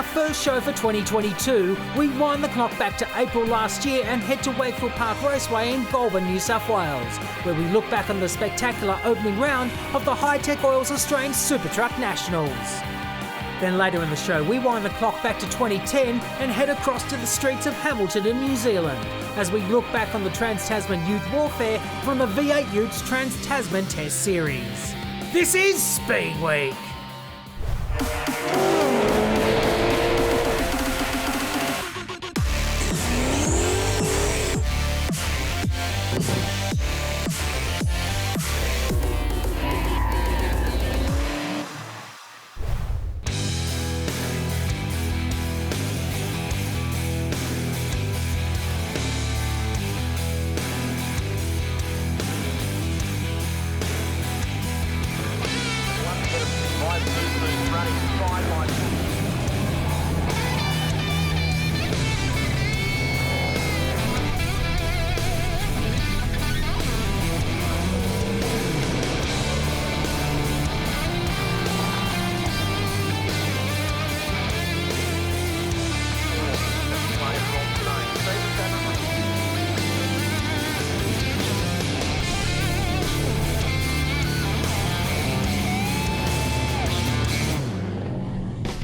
first show for 2022, we wind the clock back to April last year and head to Wakefield Park Raceway in Goulburn, New South Wales, where we look back on the spectacular opening round of the Hi-Tec Oils Australian Super Truck Nationals. Then later in the show, we wind the clock back to 2010 and head across to the streets of Hamilton in New Zealand, as we look back on the Trans-Tasman Youth Warfare from the V8 Utes Trans-Tasman Test Series. This is Speedweek.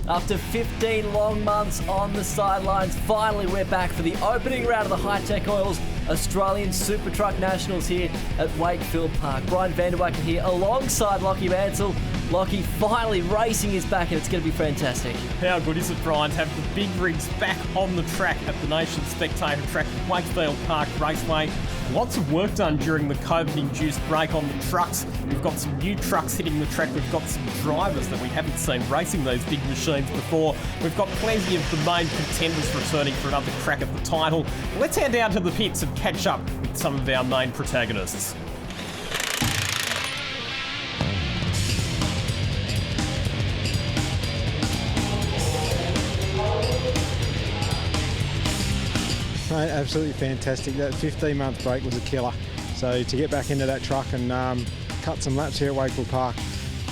After 15 long months on the sidelines, finally we're back for the opening round of the Hi-Tec Oils Australian Super Truck Nationals here at Wakefield Park. Brian Vanderwacker here alongside Lockie Mansell. Lockie finally racing is back and it's going to be fantastic. How good is it, Brian, to have the big rigs back on the track at the Nation's Spectator track at Wakefield Park Raceway. Lots of work done during the COVID-induced break on the trucks. We've got some new trucks hitting the track. We've got some drivers that we haven't seen racing those big machines before. We've got plenty of the main contenders returning for another crack at the title. Let's head down to the pits and catch up with some of our main protagonists. Mate, absolutely fantastic. That 15-month break was a killer. So to get back into that truck and cut some laps here at Wakefield Park,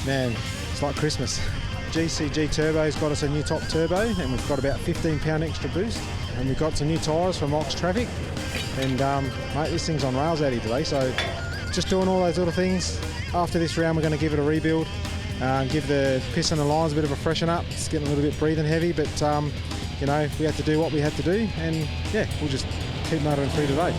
man, it's like Christmas. GCG Turbo's got us a new top turbo and we've got about 15-pound extra boost. And we've got some new tyres from Ox Traffic. And mate, this thing's on rails out here today. So just doing all those little things. After this round, we're going to give it a rebuild. Give the piston and lines a bit of a freshen up. It's getting a little bit breathing heavy, but you know, we had to do what we had to do, and yeah, we'll just keep motoring through today.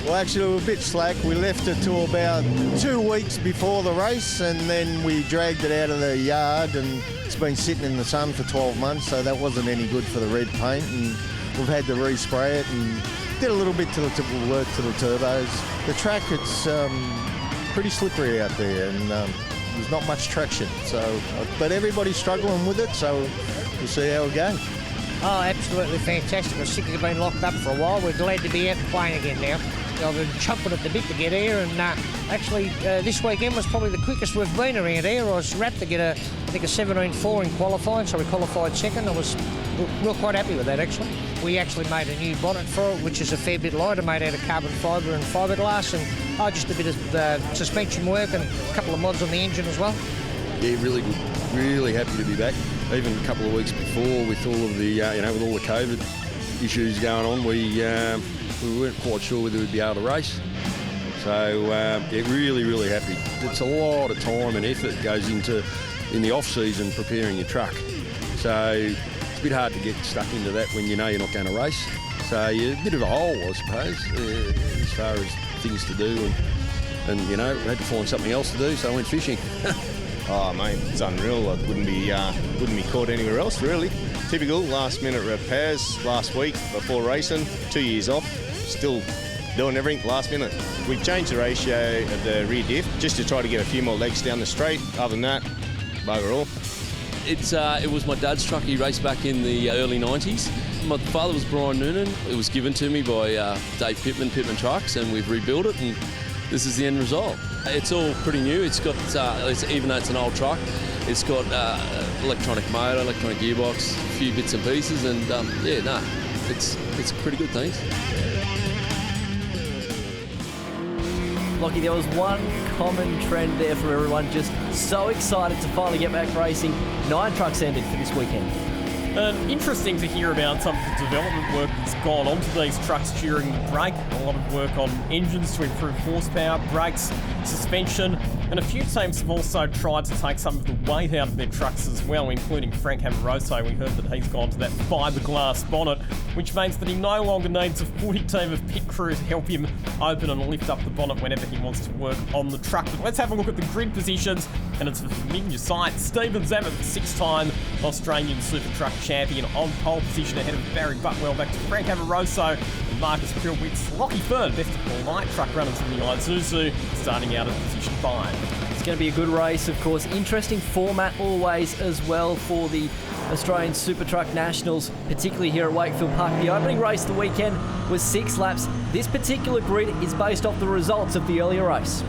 Well, actually, we were a bit slack. We left it till about 2 weeks before the race, and then we dragged it out of the yard, and it's been sitting in the sun for 12 months, so that wasn't any good for the red paint, and we've had to respray it, and did a little bit till it work to the turbos. The track, it's pretty slippery out there, and there's not much traction, so but everybody's struggling with it, so we'll see how it goes. Oh, absolutely fantastic. We're sick of being locked up for a while. We're glad to be out and playing again now. I've been chomping at the bit to get here, and actually this weekend was probably the quickest we've been around here. I was wrapped to get I think a 17.4 in qualifying, so we qualified second. We're quite happy with that, actually. We actually made a new bonnet for it, which is a fair bit lighter, made out of carbon fibre and fiberglass, and just a bit of suspension work and a couple of mods on the engine as well. Yeah, really good. Really happy to be back. Even a couple of weeks before, with all of the with all the COVID issues going on, we weren't quite sure whether we'd be able to race. So really happy. It's a lot of time and effort goes into in the off season preparing your truck. So it's a bit hard to get stuck into that when you know you're not going to race. So you're a bit of a hole, I suppose, as far as things to do, and we had to find something else to do. So I went fishing. Oh mate, it's unreal. I wouldn't be caught anywhere else really. Typical last minute repairs last week before racing. 2 years off, still doing everything last minute. We've changed the ratio of the rear diff just to try to get a few more legs down the straight. Other than that, bugger all. It was my dad's truck. He raced back in the early 90s. My father was Brian Noonan. It was given to me by Dave Pittman Trucks, and we've rebuilt it, and this is the end result. It's all pretty new. It's got, even though it's an old truck, it's got electronic motor, electronic gearbox, a few bits and pieces, and it's pretty good, thanks. Lockie, there was one common trend there from everyone, just so excited to finally get back racing. 9 trucks ended for this weekend. Interesting to hear about some of the development work that's gone onto these trucks during the break. A lot of work on engines to improve horsepower, brakes, suspension, and a few teams have also tried to take some of the weight out of their trucks as well, including Frank Amoroso. We heard that he's gone to that fiberglass bonnet, which means that he no longer needs a fully team of pit crew to help him open and lift up the bonnet whenever he wants to work on the truck. But let's have a look at the grid positions, and it's a familiar sight. Stephen Zammit, the six-time Australian Super Truck champion, on pole position ahead of Barry Butwell, back to Frank Amoroso and Marcus Prilwitz. Lockie Third, best of all light truck runners in the Isuzu, starting out at position 5. It's going to be a good race, of course. Interesting format always as well for the Australian Super Truck Nationals, particularly here at Wakefield Park. The opening race of the weekend was 6 laps. This particular grid is based off the results of the earlier race.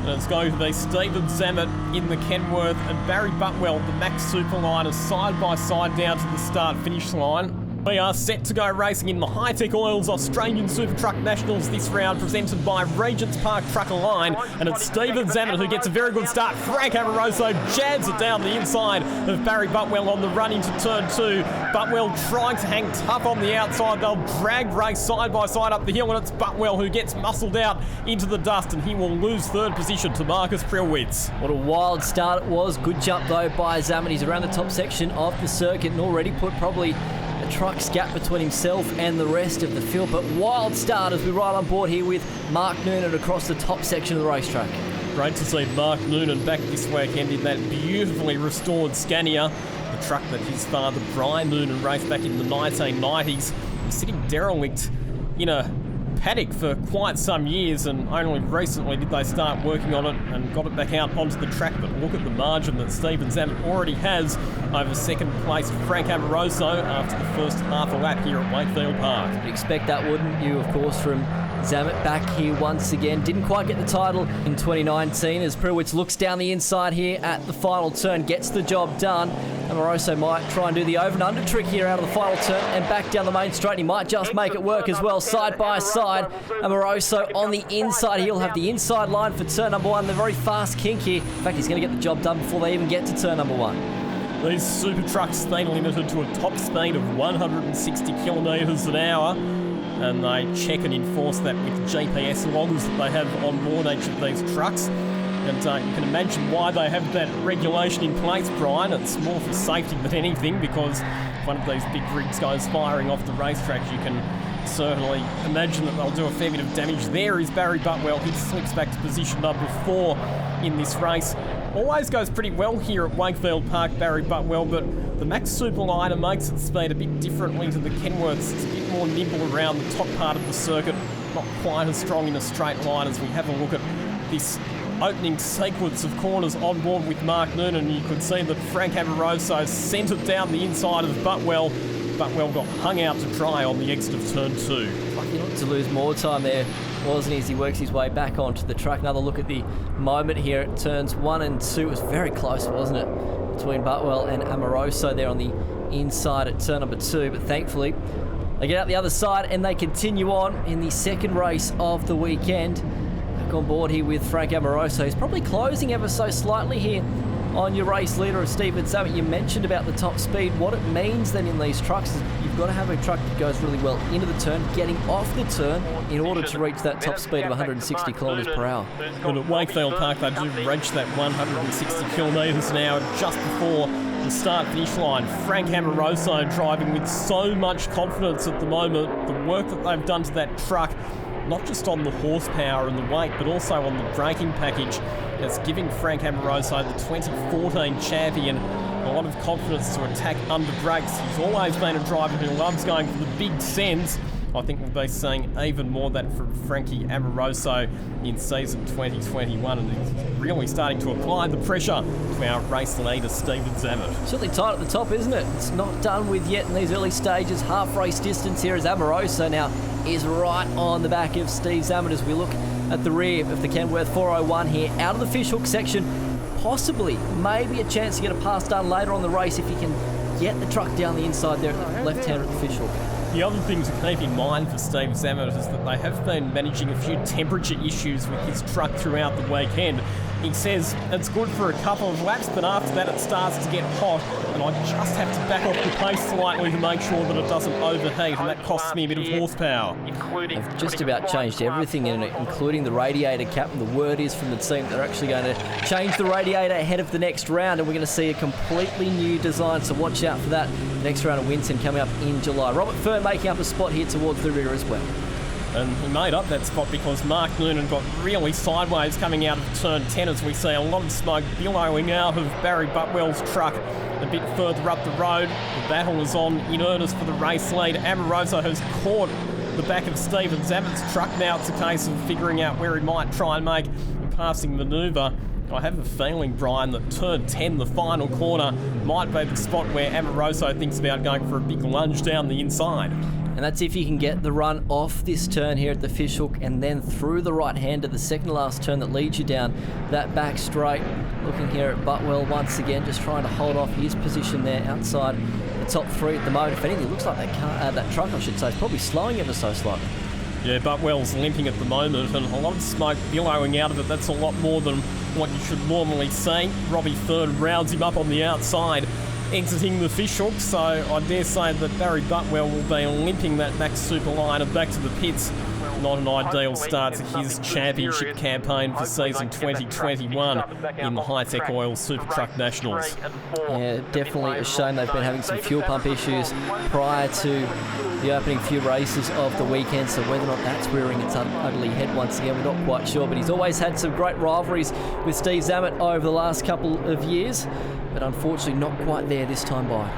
And it's going to be Stephen Zammit in the Kenworth and Barry Butwell, the Max Superliner, side by side down to the start-finish line. We are set to go racing in the Hi-Tec Oils Australian Super Truck Nationals this round, presented by Regents Park Trucker Line, and it's Stephen Zammit who gets a very good start. Frank Amoroso jabs it down the inside of Barry Butwell on the run into turn 2. Butwell trying to hang tough on the outside. They'll drag race side by side up the hill, and it's Butwell who gets muscled out into the dust, and he will lose third position to Marcus Prilwitz. What a wild start it was. Good jump though by Zammit. He's around the top section of the circuit and already put probably a truck's gap between himself and the rest of the field. But wild start as we ride on board here with Mark Noonan across the top section of the racetrack. Great to see Mark Noonan back this weekend in that beautifully restored Scania, the truck that his father Brian Noonan raced back in the 1990s. He's sitting derelict in a paddock for quite some years, and only recently did they start working on it and got it back out onto the track. But look at the margin that Stephen Zammit already has over second place Frank Amoroso after the first half a lap here at Wakefield Park. You'd expect that, wouldn't you, of course, from Zammit back here once again. Didn't quite get the title in 2019 as Prilwitz looks down the inside here at the final turn, gets the job done. Amoroso might try and do the over and under trick here out of the final turn and back down the main straight. He might just make it work as well, side by side. Amoroso on the inside. He'll have the inside line for turn number 1. The very fast kink here. In fact, he's going to get the job done before they even get to turn number 1. These super trucks stay limited to a top speed of 160 kilometres an hour, and they check and enforce that with GPS logs that they have on board each of these trucks. And you can imagine why they have that regulation in place, Brian. It's more for safety than anything, because if one of these big rigs goes firing off the racetrack, you can certainly imagine that they'll do a fair bit of damage. There is Barry Butwell. He slips back to position number 4 in this race. Always goes pretty well here at Wakefield Park, Barry Butwell, but the Max Superliner makes its speed a bit differently to the Kenworths. It's a bit more nimble around the top part of the circuit, not quite as strong in a straight line. As we have a look at this opening sequence of corners on board with Mark Noonan, you could see that Frank Amoroso sent it down the inside of Butwell. Butwell got hung out to dry on the exit of turn 2. Lucky not to lose more time there, wasn't he, as he works his way back onto the track. Another look at the moment here at turns 1 and 2. It was very close, wasn't it, between Butwell and Amoroso there on the inside at turn number 2. But thankfully, they get out the other side and they continue on in the second race of the weekend. Back on board here with Frank Amoroso. He's probably closing ever so slightly here on your race leader of Stephen Zammit. You mentioned about the top speed. What it means then in these trucks is you've got to have a truck that goes really well into the turn, getting off the turn in order to reach that top speed of 160 kilometres per hour. But at Wakefield Park, they do reach that 160 kilometres an hour just before the start-finish line. Frank Amoroso driving with so much confidence at the moment. The work that they've done to that truck, not just on the horsepower and the weight, but also on the braking package, it's giving Frank Amoroso, the 2014 champion, a lot of confidence to attack under brakes. He's always been a driver who loves going for the big sends. I think we'll be seeing even more of that from Frankie Amoroso in season 2021, and he's really starting to apply the pressure to our race leader, Stephen Zammit. Certainly tight at the top, isn't it? It's not done with yet in these early stages. Half race distance here as Amoroso now is right on the back of Steve Zammit as we look at the rear of the Kenworth 401 here, out of the fishhook section. Possibly, maybe a chance to get a pass done later on the race if he can get the truck down the inside there at the left-hander at the fishhook. The other thing to keep in mind for Steve Zammit is that they have been managing a few temperature issues with his truck throughout the weekend. He says it's good for a couple of laps, but after that it starts to get hot, and I just have to back off the pace slightly to make sure that it doesn't overheat, and that costs me a bit of horsepower. They've just about changed everything in it, including the radiator cap, and the word is from the team they're actually going to change the radiator ahead of the next round, and we're going to see a completely new design, so watch out for that. The next round of Winton coming up in July. Robert Fern making up a spot here towards the rear as well. And he made up that spot because Mark Noonan got really sideways coming out of turn 10 as we see a lot of smoke billowing out of Barry Butwell's truck a bit further up the road. The battle is on in earnest for the race lead. Amoroso has caught the back of Stephen Zammett's truck. Now it's a case of figuring out where he might try and make a passing manoeuvre. I have a feeling, Brian, that turn 10, the final corner, might be the spot where Amoroso thinks about going for a big lunge down the inside. And that's if you can get the run off this turn here at the fishhook and then through the right-hander, the second to last turn that leads you down that back straight. Looking here at Butwell once again, just trying to hold off his position there outside the top three at the moment. If anything, it looks like that truck, I should say, is probably slowing ever so slightly. Yeah, Butwell's limping at the moment, and a lot of smoke billowing out of it. That's a lot more than what you should normally see. Robbie Third rounds him up on the outside, exiting the fishhook, so I dare say that Barry Butwell will be limping that Max Superliner back to the pits. Not an ideal start to his championship campaign for season 2021 in the Hi-Tec Oil Super Truck Nationals. Yeah, definitely a shame they've been having some fuel pump issues prior to the opening few races of the weekend, so whether or not that's rearing its ugly head once again, we're not quite sure, but he's always had some great rivalries with Steve Zammett over the last couple of years, but unfortunately not quite there this time by.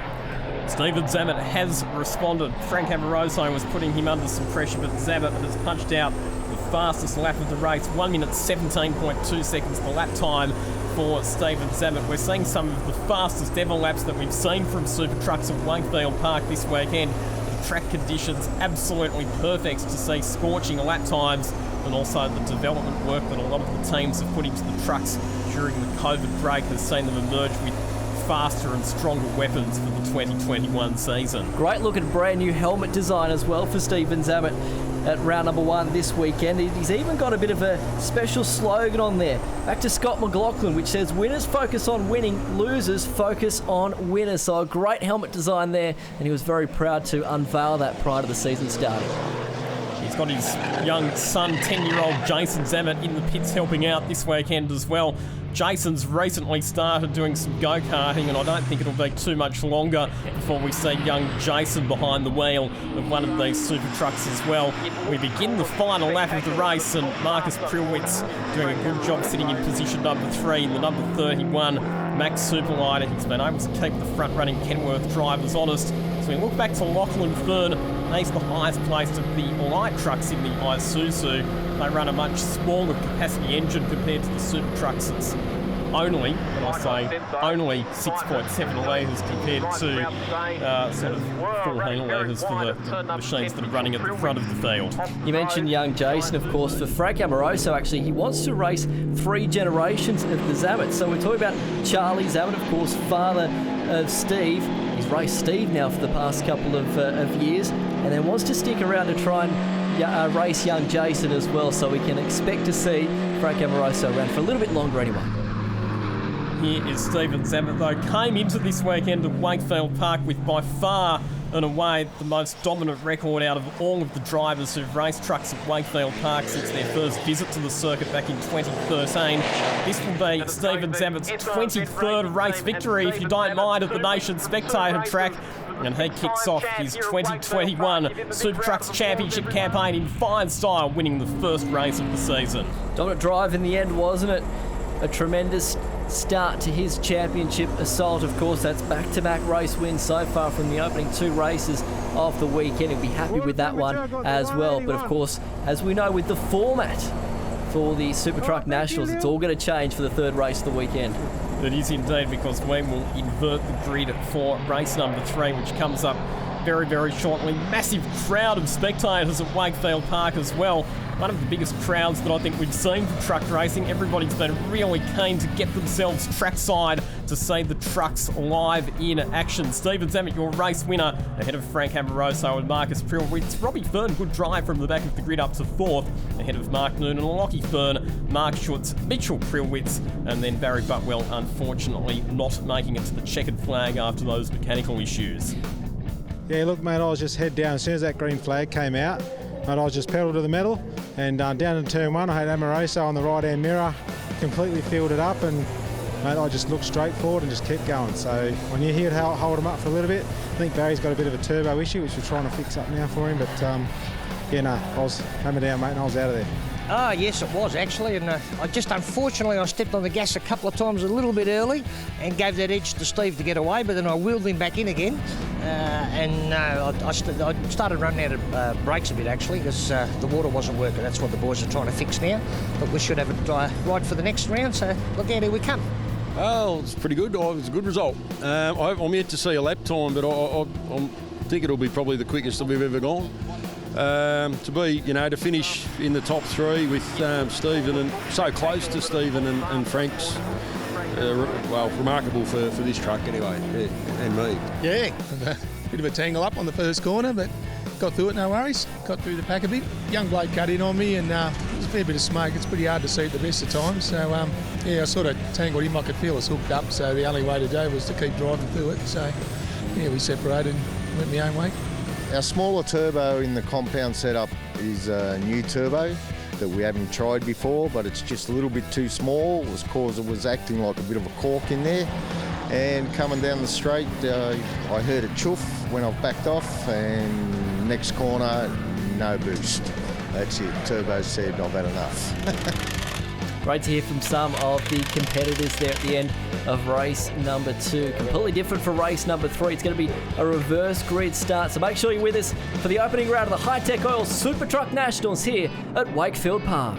Stephen Zammett has responded. Frank Amoroso was putting him under some pressure, but Zammett has punched out the fastest lap of the race, 1 minute 17.2 seconds the lap time for Stephen Zammett. We're seeing some of the fastest ever laps that we've seen from Super Trucks at Wakefield Park this weekend. The track conditions absolutely perfect to see scorching lap times, and also the development work that a lot of the teams have put into the trucks during the COVID break has seen them emerge with faster and stronger weapons for the 2021 season. Great looking brand new helmet design as well for Stephen Zammett at round number 1 this weekend. He's even got a bit of a special slogan on there, back to Scott McLaughlin, which says winners focus on winning, losers focus on winners. So a great helmet design there, and he was very proud to unveil that prior to the season starting. He's got his young son, 10-year-old Jason Zammett, in the pits helping out this weekend as well. Jason's recently started doing some go-karting, and I don't think it'll be too much longer before we see young Jason behind the wheel of one of these super trucks as well. We begin the final lap of the race, and Marcus Prilwitz doing a good job sitting in position number 3 in the number 31 Max Superliner. He's been able to keep the front-running Kenworth drivers honest. So we look back to Lachlan Fern. He's the highest placed of the light trucks in the Isuzu. They run a much smaller capacity engine compared to the super trucks. It's only, and I say only 6.7 litres compared to sort of 14 litres for the machines that are running at the front of the field. You mentioned young Jason, of course. For Frank Amoroso, actually, he wants to race 3 generations of the Zammett. So we're talking about Charlie Zammett, of course, father of Steve. He's raced Steve now for the past couple of years, and then wants to stick around to try and race young Jason as well. So we can expect to see Frank Amoroso around for a little bit longer anyway. Here is Stephen Zammett, though, came into this weekend at Wakefield Park with by far and away the most dominant record out of all of the drivers who've raced trucks at Wakefield Park since their first visit to the circuit back in 2013. This will be Stephen Zammett's 23rd race victory, if you don't mind, at the Nation Spectator track. And he kicks off his 2021 Super Trucks Championship campaign in fine style, winning the first race of the season. Dominant drive in the end, wasn't it? A tremendous start to his championship assault. Of course, that's back-to-back race wins so far from the opening 2 races of the weekend. He'll be happy with that one as well. But of course, as we know with the format for the Super Truck Nationals, it's all going to change for the 3rd race of the weekend. It is indeed, because we will invert the grid for race number 3, which comes up very, very shortly. Massive crowd of spectators at Wakefield Park as well. One of the biggest crowds that I think we've seen for truck racing. Everybody's been really keen to get themselves trackside to see the trucks live in action. Stephen Zammit, your race winner, ahead of Frank Amoroso and Marcus Prilwitz. Robbie Fern, good drive from the back of the grid up to fourth, ahead of Mark Noonan, Lockie Fern, Mark Schutz, Mitchell Prilwitz, and then Barry Butwell, unfortunately not making it to the checkered flag after those mechanical issues. Yeah, look, mate, I was just head down. As soon as that green flag came out, mate, I was just pedal to the metal, and down in turn one, I had Amoroso on the right-hand mirror, completely filled it up, and mate, I just looked straight forward and just kept going. So when you hear it hold him up for a little bit, I think Barry's got a bit of a turbo issue, which we're trying to fix up now for him. But yeah, no, I was hammer down, mate, and I was out of there. Ah, yes, it was actually, and unfortunately I stepped on the gas a couple of times a little bit early and gave that edge to Steve to get away, but then I wheeled him back in again, I started running out of brakes a bit actually because the water wasn't working. That's what the boys are trying to fix now, but we should have it right for the next round, so look out, here we come. Oh, it's pretty good. Oh, it's a good result. I'm yet to see a lap time, but I think it'll be probably the quickest that we've ever gone. To finish in the top three with Stephen, and so close to Stephen and Frank's, remarkable for this truck anyway, yeah, and me. Yeah, bit of a tangle up on the first corner, but got through it, no worries. Got through the pack a bit. Young bloke cut in on me, and there's a fair bit of smoke. It's pretty hard to see at the best of times. So, I sort of tangled him. I could feel us hooked up, so the only way to do was to keep driving through it. So, yeah, we separated and went my own way. Our smaller turbo in the compound setup is a new turbo that we haven't tried before, but it's just a little bit too small. It was because it was acting like a bit of a cork in there. And coming down the straight, I heard a chuff when I've backed off, and next corner, no boost. That's it. Turbo said, I've had enough. Great to hear from some of the competitors there at the end of race number 2. Completely different for race number 3. It's going to be a reverse grid start, so make sure you're with us for the opening round of the Hi-Tec Oil Super Truck Nationals here at Wakefield Park.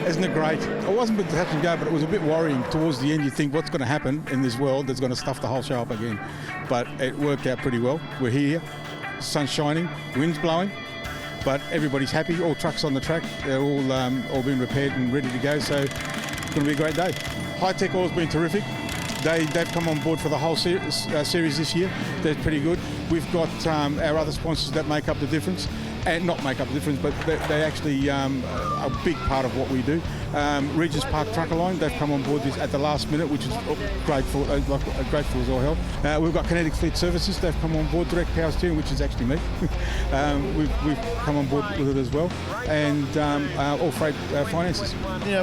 Isn't it great? It wasn't a bit touch and go, but it was a bit worrying towards the end. You think, what's going to happen in this world that's going to stuff the whole show up again? But it worked out pretty well. We're here, sun's shining, wind's blowing, but everybody's happy. All trucks on the track, they're all been repaired and ready to go, so it's going to be a great day. Hi-Tec Oil's been terrific. They've come on board for the whole series this year. They're pretty good. We've got our other sponsors that make up the difference. And not make up the difference, but they actually a big part of what we do. Regis Park Trucker Line, they've come on board at the last minute, which is grateful as all hell. We've got Kinetic Fleet Services, they've come on board. Direct Power Steering, which is actually me. We've come on board with it as well. And All Freight Finances.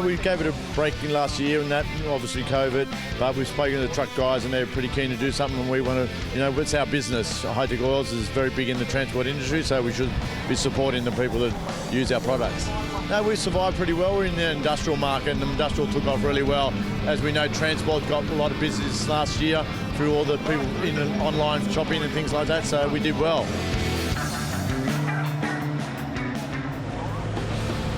We gave it a break in last year and that, obviously COVID, but we've spoken to the truck guys and they're pretty keen to do something, and we want to, it's our business. Hi-Tec Oils is very big in the transport industry, so we should be supporting the people that use our products. No, we survived pretty well. We're in the industrial market, and the industrial took off really well. As we know, transport got a lot of business last year through all the people in online shopping and things like that, so we did well.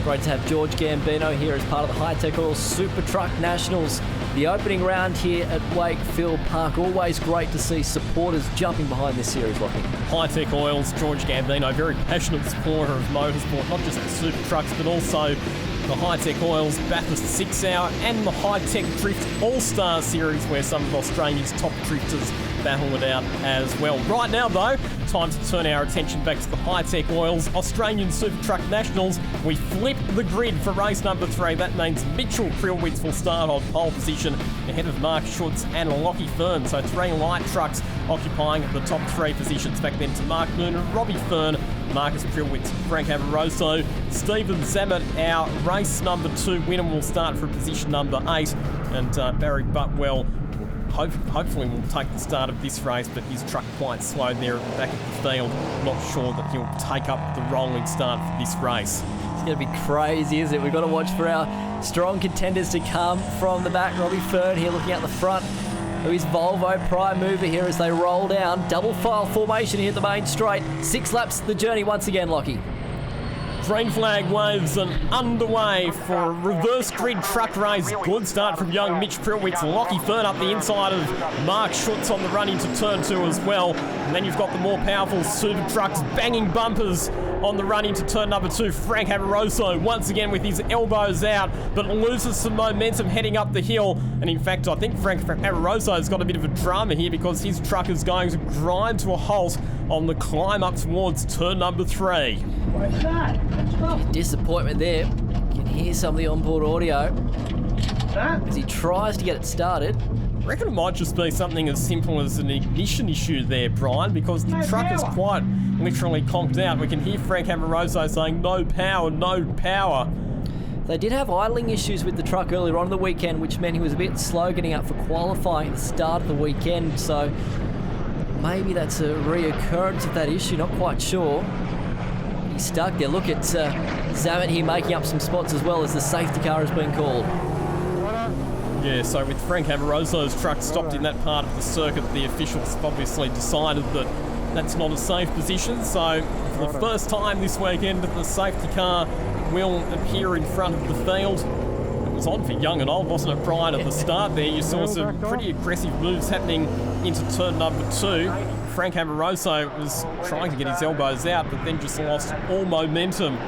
Great to have George Gambino here as part of the Hi-Tec Oil Super Truck Nationals. The opening round here at Wakefield Park. Always great to see supporters jumping behind this series, Lockie. Hi-Tec Oils, George Gambino, very passionate supporter of motorsport, not just the super trucks, but also the Hi-Tec Oils Bathurst 6 Hour and the Hi-Tec Drift All-Star Series, where some of Australia's top drifters battle it out as well. Right now, though, time to turn our attention back to the Hi-Tec Oils Australian Super Truck Nationals. We flip the grid for race number 3. That means Mitchell Prilwitz will start on pole position ahead of Mark Schutz and Lockie Fern. So 3 light trucks occupying the top 3 positions. Back then to Mark Noonan, Robbie Fern, Marcus Prilwitz, Frank Amoroso, Stephen Zammit. Our race number 2 winner will start for position number 8, and Barry Butwell hopefully will take the start of this race, but his truck quite slow there at the back of the field. Not sure that he'll take up the rolling start for this race. going to be crazy, isn't it? We've got to watch for our strong contenders to come from the back. Robbie Fern here looking out the front of his Volvo Prime Mover here as they roll down. Double file formation here at the main straight. 6 laps the journey once again, Lockie. Green flag waves and underway for a reverse grid truck race. Good start from young Mitch Prilwitz. Lockie Fern up the inside of Mark Schutz on the run into turn 2 as well. And then you've got the more powerful super trucks banging bumpers on the run into turn number 2. Frank Amoroso once again with his elbows out, but loses some momentum heading up the hill. And in fact, I think Frank Amoroso has got a bit of a drama here because his truck is going to grind to a halt on the climb up towards turn number 3. What's that? Disappointment there. You can hear some of the onboard audio as he tries to get it started. I reckon it might just be something as simple as an ignition issue there, Brian, because the truck is quite literally conked out. We can hear Frank Amoroso saying no power, no power. They did have idling issues with the truck earlier on in the weekend, which meant he was a bit slow getting up for qualifying at the start of the weekend, so maybe that's a reoccurrence of that issue, not quite sure. He's stuck there. Look at Zamet here making up some spots as well as the safety car has been called. Yeah, so with Frank Amoroso's truck stopped in that part of the circuit, the officials obviously decided that that's not a safe position. So for the first time this weekend, the safety car will appear in front of the field. It was on for young and old, wasn't it, Brian, at the start there? You saw some pretty aggressive moves happening into turn number 2. Frank Amoroso was trying to get his elbows out, but then just lost all momentum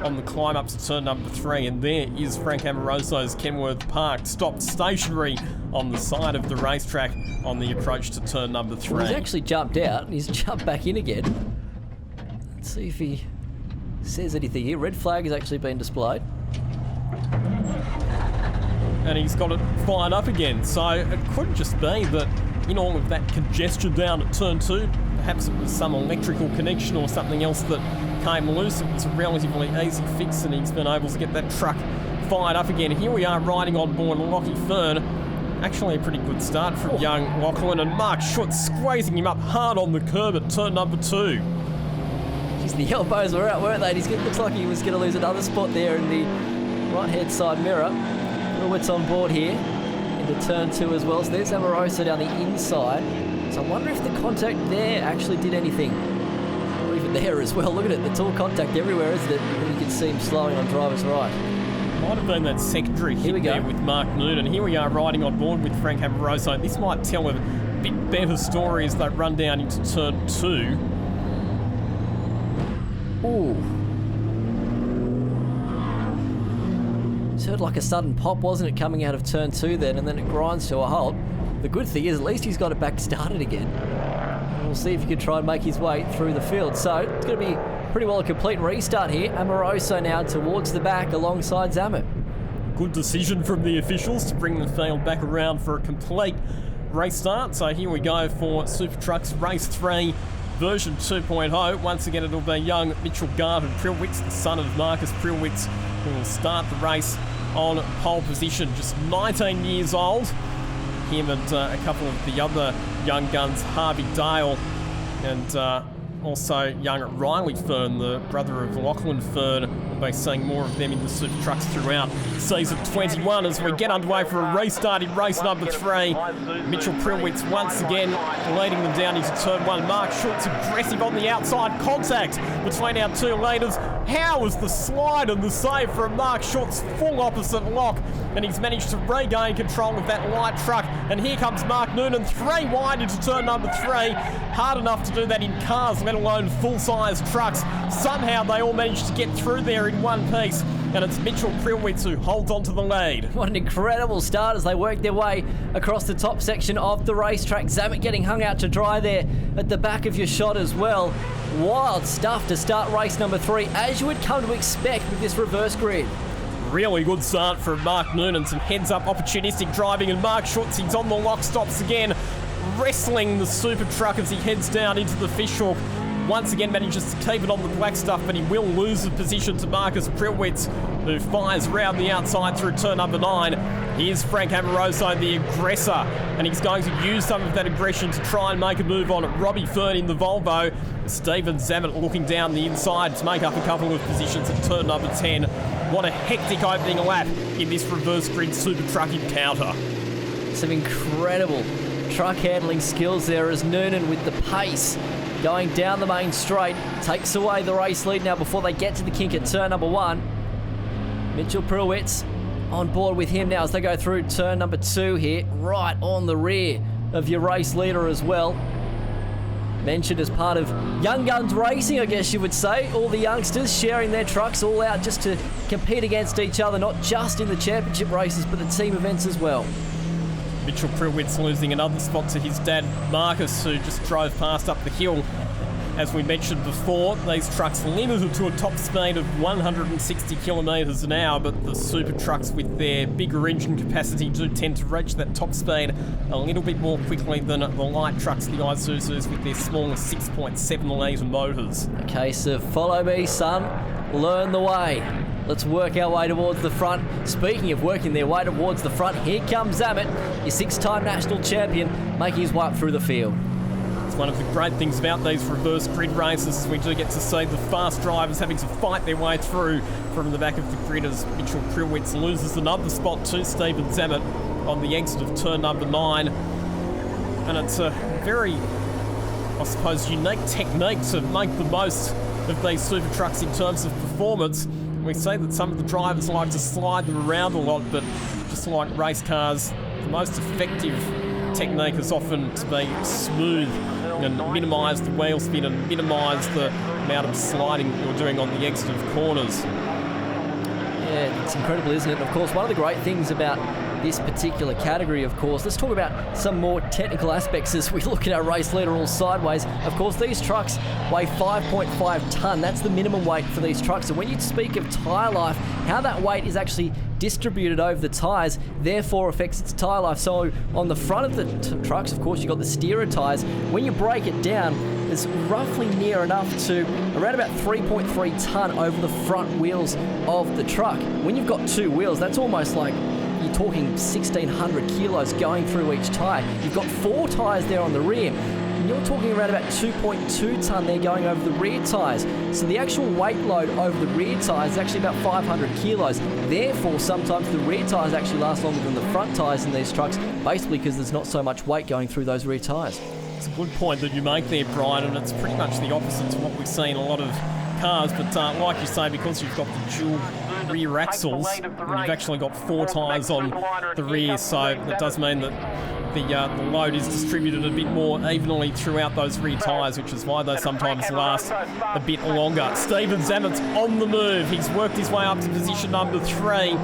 on the climb up to turn number 3. And there is Frank Amoroso's Kenworth Park, stopped stationary on the side of the racetrack on the approach to turn number 3. Well, he's actually jumped out and he's jumped back in again. Let's see if he says anything here. Red flag has actually been displayed. And he's got it fired up again. So it could just be that in all of that congestion down at turn 2, perhaps it was some electrical connection or something else that came loose. It was a relatively easy fix and he's been able to get that truck fired up again. Here we are riding on board Lockie Fern. Actually a pretty good start from young Lachlan, and Mark Schutz squeezing him up hard on the curb at turn number 2. Jeez, the elbows were out, weren't they? It looks like he was going to lose another spot there in the right-hand side mirror. Prilwitz on board here into turn 2 as well. So there's Amoroso down the inside. So I wonder if the contact there actually did anything. Or even there as well. Look at it, the tool contact everywhere, isn't it? And you can see him slowing on driver's right. Might have been that secondary hit there with Mark Noonan. Here we are riding on board with Frank Amoroso. This might tell a bit better story as they run down into turn 2. Ooh. It's heard like a sudden pop, wasn't it, coming out of turn 2 then, and then it grinds to a halt. The good thing is at least he's got it back started again. And we'll see if he can try and make his way through the field. So it's going to be pretty well a complete restart here. Amoroso now towards the back alongside Zamet. Good decision from the officials to bring the field back around for a complete race start. So here we go for Super Trucks Race 3 version 2.0. Once again, it'll be young Mitchell Garden Prilwitz, the son of Marcus Prilwitz, who will start the race on pole position. Just 19 years old. Him and a couple of the other young guns, Harvey Dale and also young Riley Fern, the brother of Lachlan Fern. We'll be seeing more of them in the Super Trucks throughout season 21 as we get underway for a restart in race number 3. Mitchell Prilwitz once again leading them down into turn 1. Mark Schutz aggressive on the outside, contact between our two leaders. How was the slide and the save from Mark Schutz, full opposite lock, and he's managed to regain control of that light truck. And here comes Mark Noonan, 3 wide into turn number 3. Hard enough to do that in cars, let alone full-size trucks. Somehow they all managed to get through there in one piece, and it's Mitchell Prilwitz who holds on to the lead. What an incredible start as they work their way across the top section of the racetrack. Zamet getting hung out to dry there at the back of your shot as well. Wild stuff to start race number 3, as you would come to expect with this reverse grid. Really good start from Mark Noonan, some heads-up opportunistic driving, and Mark Schutz, he's on the lock stops again, wrestling the super truck as he heads down into the fishhook. once again manages to keep it on the black stuff, but he will lose the position to Marcus Prilwitz, who fires round the outside through turn number 9. Here's Frank Amoroso, the aggressor, and he's going to use some of that aggression to try and make a move on Robbie Fern in the Volvo. Stephen Zammit looking down the inside to make up a couple of positions at turn number 10. What a hectic opening lap in this reverse grid super truck encounter. Some incredible truck handling skills there as Noonan with the pace going down the main straight takes away the race lead now before they get to the kink at turn number 1. Mitchell Prilwitz on board with him now as they go through turn number 2 here, right on the rear of your race leader as well. Mentioned as part of Young Guns Racing, I guess you would say. All the youngsters sharing their trucks all out just to compete against each other, not just in the championship races, but the team events as well. Mitchell Prilwitz losing another spot to his dad, Marcus, who just drove past up the hill. As we mentioned before, these trucks limited to a top speed of 160 kilometres an hour, but the super trucks with their bigger engine capacity do tend to reach that top speed a little bit more quickly than the light trucks, the Isuzus, with their smaller 6.7 litre motors. A case of follow me, son, learn the way. Let's work our way towards the front. Speaking of working their way towards the front, here comes Zammit, your 6-time national champion, making his way up through the field. One of the great things about these reverse grid races, we do get to see the fast drivers having to fight their way through from the back of the grid as Mitchell Prilwitz loses another spot to Stephen Zammit on the exit of turn number 9. And it's a very, I suppose, unique technique to make the most of these super trucks in terms of performance. We say that some of the drivers like to slide them around a lot, but just like race cars, the most effective technique is often to be smooth and minimise the wheel spin and minimise the amount of sliding you're doing on the exit of corners. Yeah, it's incredible, isn't it? And of course, one of the great things about this particular category, of course, let's talk about some more technical aspects as we look at our race leader all sideways. Of course, these trucks weigh 5.5 tonne. That's the minimum weight for these trucks. And when you speak of tyre life, how that weight is actually distributed over the tyres, therefore affects its tyre life. So on the front of the trucks, of course, you've got the steerer tyres. When you break it down, it's roughly near enough to around about 3.3 tonne over the front wheels of the truck. When you've got 2 wheels, that's almost like you're talking 1,600 kilos going through each tyre. You've got 4 tyres there on the rear. And you're talking around about 2.2 tonne there going over the rear tyres. So the actual weight load over the rear tyres is actually about 500 kilos. Therefore, sometimes the rear tyres actually last longer than the front tyres in these trucks, basically because there's not so much weight going through those rear tyres. It's a good point that you make there, Brian, and it's pretty much the opposite to what we see in a lot of cars. But like you say, because you've got the dual rear axles, and you've actually got 4 tyres on the rear, so that does mean that the load is distributed a bit more evenly throughout those rear tyres, which is why they sometimes last a bit longer. Stephen Zammit's on the move. He's worked his way up to position number 3.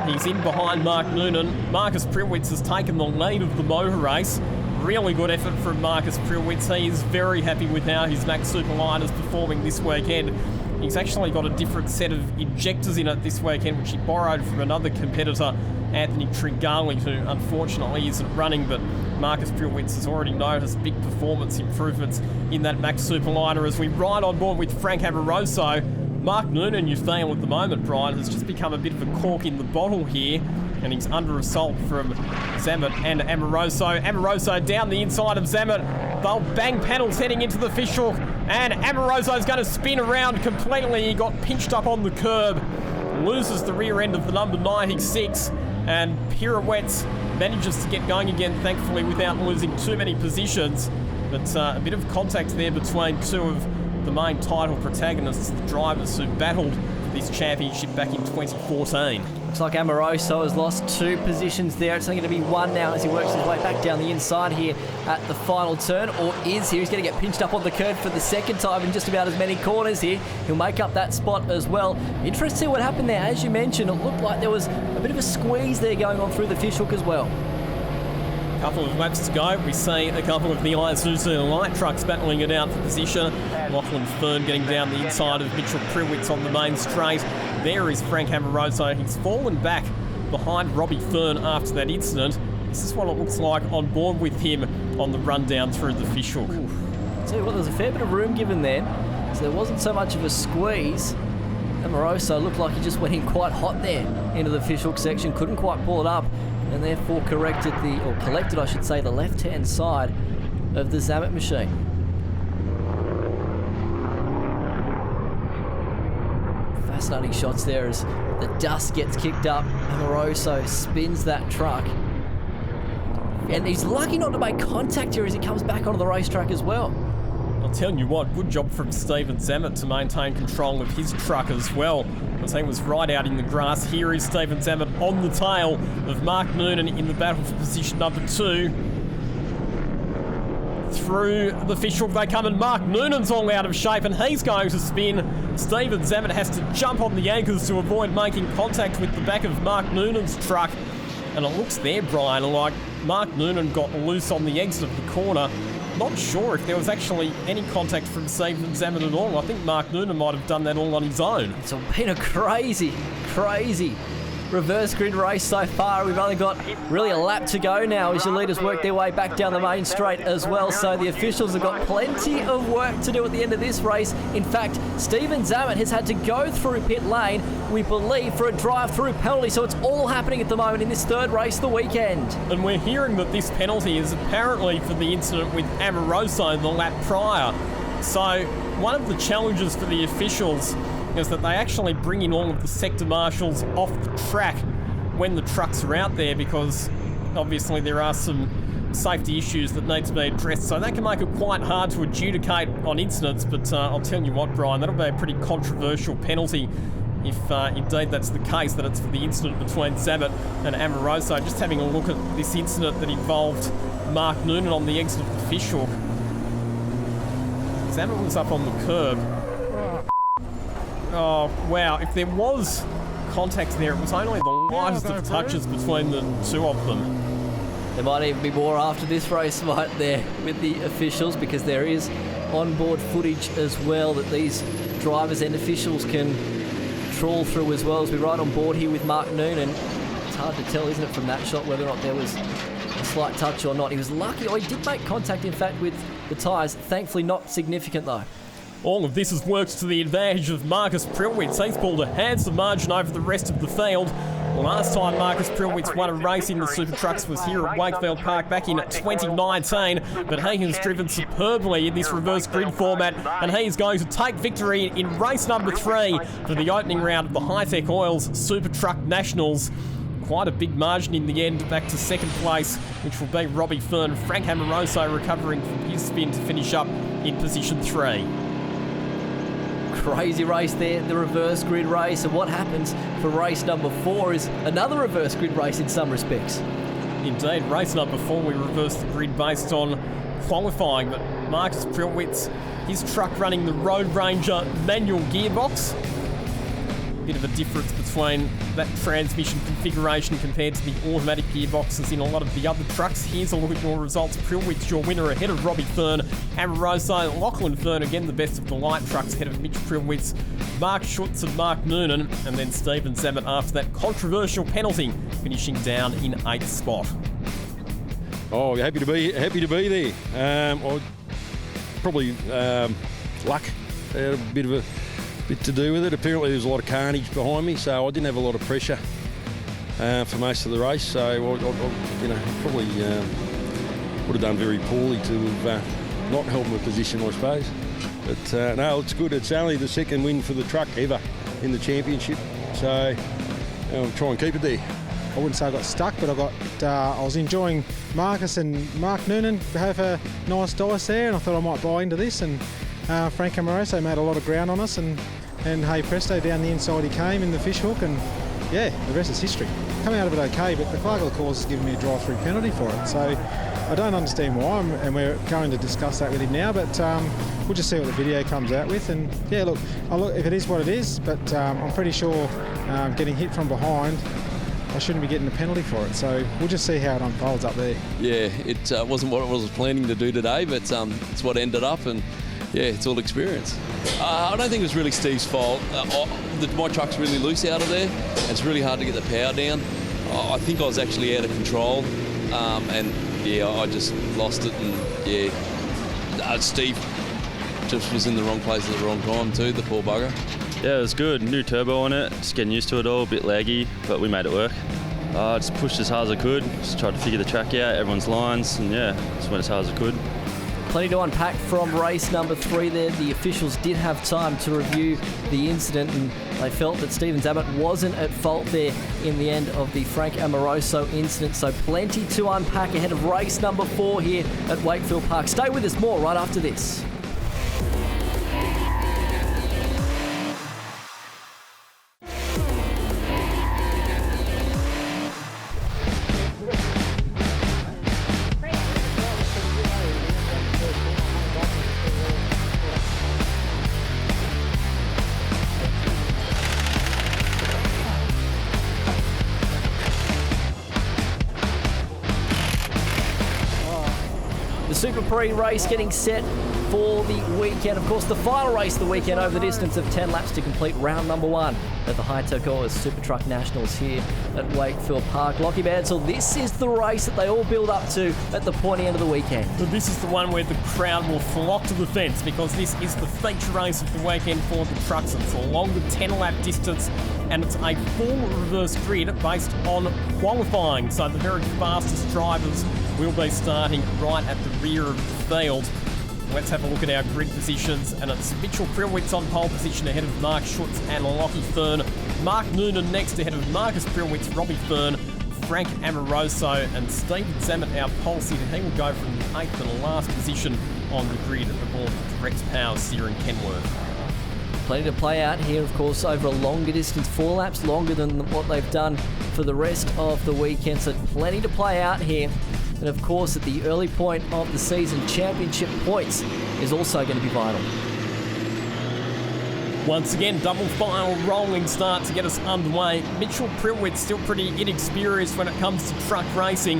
He's in behind Mark Noonan. Marcus Prilwitz has taken the lead of the motor race. Really good effort from Marcus Prilwitz. He is very happy with how his Max Superline is performing this weekend. He's actually got a different set of injectors in it this weekend, which he borrowed from another competitor, Anthony Tringali, who unfortunately isn't running, but Marcus Prilwitz has already noticed big performance improvements in that Max Superliner. As we ride on board with Frank Amoroso, Mark Noonan, you feel at the moment, Brian, has just become a bit of a cork in the bottle here, and he's under assault from Zammit and Amoroso. Amoroso down the inside of Zammit. They'll bang panels heading into the fishhook, and Amoroso's going to spin around completely. He got pinched up on the curb, loses the rear end of the number 96, and pirouettes, manages to get going again, thankfully, without losing too many positions. But a bit of contact there between 2 of the main title protagonists, the drivers who battled for this championship back in 2014. Looks like Amoroso has lost 2 positions there. It's only going to be 1 now as he works his way back down the inside here at the final turn, or is here. He's going to get pinched up on the curb for the second time in just about as many corners here. He'll make up that spot as well. Interesting to see what happened there. As you mentioned, it looked like there was a bit of a squeeze there going on through the fishhook as well. Couple of laps to go. We see a couple of the Isuzu light trucks battling it out for position. Lachlan Fern getting down the inside of Mitchell Prilwitz on the main straight. There is Frank Amoroso. He's fallen back behind Robbie Fern after that incident. This is what it looks like on board with him on the run down through the fishhook. Tell you what, there was a fair bit of room given then, so there wasn't so much of a squeeze. Amoroso looked like he just went in quite hot there into the fishhook section, couldn't quite pull it up, and therefore collected the left-hand side of the Zammit machine. Fascinating shots there as the dust gets kicked up. Amoroso spins that truck. And he's lucky not to make contact here as he comes back onto the racetrack as well. I'll tell you what, good job from Stephen Zammit to maintain control of his truck as well. I think it was right out in the grass. Here is Stephen Zammit on the tail of Mark Noonan in the battle for position number 2. Through the fishhook they come, and Mark Noonan's all out of shape and he's going to spin. Stephen Zammit has to jump on the anchors to avoid making contact with the back of Mark Noonan's truck. And it looks there, Brian, like Mark Noonan got loose on the exit of the corner. Not sure if there was actually any contact from Stephen Zammit at all. I think Mark Noonan might have done that all on his own. It's been a crazy reverse grid race so far. We've only got really a lap to go now as your leaders work their way back down the main straight as well. So the officials have got plenty of work to do at the end of this race. In fact, Stephen Zammit has had to go through pit lane, we believe, for a drive-through penalty. So it's all happening at the moment in this third race of the weekend. And we're hearing that this penalty is apparently for the incident with Amoroso the lap prior. So one of the challenges for the officials is that they actually bring in all of the sector marshals off the track when the trucks are out there, because obviously there are some safety issues that need to be addressed. So that can make it quite hard to adjudicate on incidents, but I'll tell you what, Brian, that'll be a pretty controversial penalty if indeed that's the case, that it's for the incident between Zammit and Amoroso. Just having a look at this incident that involved Mark Noonan on the exit of the fishhook. Zammit was up on the curb. Oh, wow. If there was contact there, it was only the lightest of touches between the two of them. There might even be more after this race right there with the officials, because there is onboard footage as well that these drivers and officials can trawl through as well as we ride on board here with Mark Noonan. It's hard to tell, isn't it, from that shot whether or not there was a slight touch or not. He was lucky, or he did make contact, in fact, with the tyres. Thankfully not significant though. All of this has worked to the advantage of Marcus Prilwitz. He's pulled a handsome margin over the rest of the field. Last time Marcus Prilwitz won a race in the Super Trucks was here at Wakefield Park back in 2019, but he has driven superbly in this reverse grid format, and he is going to take victory in race number 3 for the opening round of the Hi-Tec Oils Super Truck Nationals. Quite a big margin in the end, back to second place, which will be Robbie Fern. Frank Amoroso recovering from his spin to finish up in position 3. Crazy race there, the reverse grid race, and what happens for race number 4 is another reverse grid race in some respects. Indeed, race number 4 we reversed the grid based on qualifying, but Marcus Prilwitz, his truck running the Road Ranger manual gearbox. Bit of a difference between that transmission configuration compared to the automatic gearboxes in a lot of the other trucks. Here's a look at your results. Prilwitz, your winner, ahead of Robbie Fern. Amoroso, Lachlan Fern, again the best of the light trucks, ahead of Mitch Prilwitz, Mark Schutz and Mark Noonan, and then Stephen Zammit after that controversial penalty, finishing down in 8th spot. Oh, happy to be there. Probably luck, had a bit to do with it. Apparently there was a lot of carnage behind me, so I didn't have a lot of pressure for most of the race. So I probably would have done very poorly to have not held my position, I suppose. But no, it's good. It's only the second win for the truck ever in the championship, so I'll try and keep it there. I wouldn't say I got stuck, but I was enjoying Marcus and Mark Noonan have a nice dice there, and I thought I might buy into this. And Frank Amoroso made a lot of ground on us, and hey presto, down the inside he came in the fishhook, and yeah, the rest is history. Coming out of it okay, but the clerk of the course has given me a drive-through penalty for it, so I don't understand why, and we're going to discuss that with him now, but we'll just see what the video comes out with. And yeah, look, if it is what it is, but I'm pretty sure getting hit from behind, I shouldn't be getting a penalty for it, so we'll just see how it unfolds up there. Yeah, it wasn't what I was planning to do today, but it's what ended up, and yeah, it's all experience. I don't think it was really Steve's fault. My truck's really loose out of there. It's really hard to get the power down. I think I was actually out of control, and yeah, I just lost it. And yeah, Steve just was in the wrong place at the wrong time too, the poor bugger. Yeah, it was good. New turbo on it, just getting used to it all, a bit laggy, but we made it work. I just pushed as hard as I could, just tried to figure the track out, everyone's lines, and yeah, just went as hard as I could. Plenty to unpack from race number 3 there. The officials did have time to review the incident, and they felt that Stephen Zammit wasn't at fault there in the end of the Frank Amoroso incident. So plenty to unpack ahead of race number 4 here at Wakefield Park. Stay with us, more right after this. The Super Pre race getting set for the weekend. Of course, the final race of the weekend over the distance of 10 laps to complete round number 1 at the Hi-Tec Super Truck Nationals here at Wakefield Park. Lockie Bansell, this is the race that they all build up to at the pointy end of the weekend. This is the one where the crowd will flock to the fence because this is the feature race of the weekend for the trucks. It's a longer 10-lap distance and it's a full reverse grid based on qualifying. So the very fastest drivers will be starting right at the rear of the field. Let's have a look at our grid positions, and it's Mitchell Prilwitz on pole position ahead of Mark Schutz and Lockie Fern. Mark Noonan next ahead of Marcus Prilwitz, Robbie Fern, Frank Amoroso and Stephen Zammit, our pole sitter. He will go from the 8th and last position on the grid aboard Rex Powers here in Kenworth. Plenty to play out here, of course, over a longer distance, 4 laps longer than what they've done for the rest of the weekend. So plenty to play out here. And of course, at the early point of the season, championship points is also going to be vital. Once again, double file rolling start to get us underway. Mitchell Prilwitz still pretty inexperienced when it comes to truck racing,